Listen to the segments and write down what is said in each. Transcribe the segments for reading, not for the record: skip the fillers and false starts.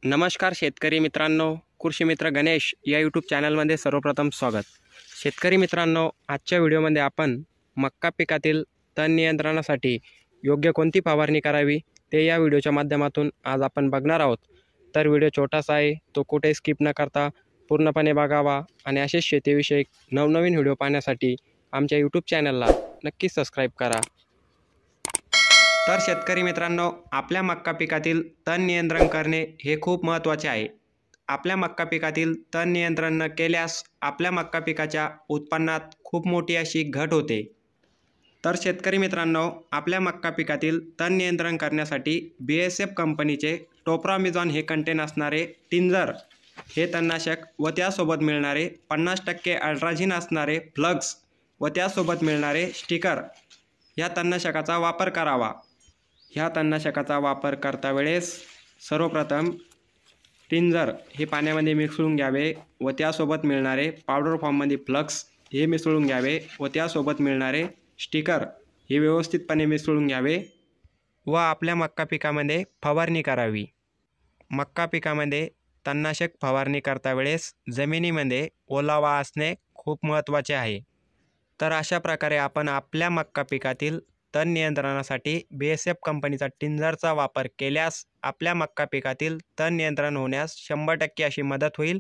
नमस्कार शेतकरी मित्रांनो, कृषी मित्र गणेश या यूट्यूब चॅनलमध्ये सर्वप्रथम स्वागत। शेतकरी मित्रांनो, आजच्या व्हिडिओमध्ये आपण मक्का पिकातील तण नियंत्रणासाठी योग्य कोणती फवारणी करावी ते या व्हिडिओच्या माध्यमातून आज आपण बघणार आहोत। तर व्हिडिओ छोटासा आहे, तो कुठे स्किप न करता पूर्णपणे बघावा आणि असेच शेतीविषयक नवनवीन व्हिडिओ पाहण्यासाठी आमच्या यूट्यूब चॅनलला नक्की सबस्क्राईब करा। तर शेतकरी मित्रांनो, आपल्या मक्का पिकातील तण नियंत्रण करणे हे खूप महत्त्वाचे आहे। आपल्या मक्का पिकातील तण नियंत्रण न केल्यास आपल्या मक्का पिकाच्या उत्पन्नात खूप मोठी अशी घट होते। तर शेतकरी मित्रांनो, आपल्या मक्का पिकातील तण नियंत्रण करण्यासाठी BASF कंपनीचे टोप्रामिझॉन हे कंटेन असणारे टिंजर हे तणनाशक व त्यासोबत मिळणारे 50% अल्ट्राझिन असणारे फ्लक्स व त्यासोबत मिळणारे स्टिकर या तणनाशकाचा वापर करावा। ह्या तणनाशकाचा वापर करता वेळेस सर्वप्रथम टिंजर हे पाण्यामध्ये मिसळून घ्यावे व त्यासोबत मिळणारे पावडर फॉर्ममध्ये फ्लक्स हे मिसळून घ्यावे व त्यासोबत मिळणारे स्टिकर हे व्यवस्थितपणे मिसळून घ्यावे व आपल्या मक्का पिकामध्ये फवारणी करावी। मक्का पिकामध्ये तणनाशक फवारणी करता वेळेस जमिनीमध्ये ओलावा असणे खूप महत्त्वाचे आहे। तर अशा प्रकारे आपण आपल्या मक्का पिकातील तण नियंत्रणासाठी BASF कंपनीचा टिंजरचा वापर केल्यास आपल्या मक्का पिकातील तण नियंत्रण होण्यास 100% अशी मदत होईल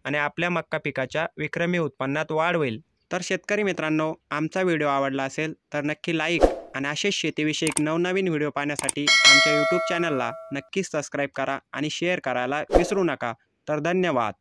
आणि आपल्या मक्का पिकाच्या विक्रमी उत्पन्नात वाढ होईल। तर शेतकरी मित्रांनो, आमचा व्हिडिओ आवडला असेल तर नक्की लाईक आणि असेच शेतीविषयक नवनवीन व्हिडिओ पाहण्यासाठी आमच्या यूट्यूब चॅनलला नक्की सबस्क्राईब करा आणि शेअर करायला विसरू नका। तर धन्यवाद।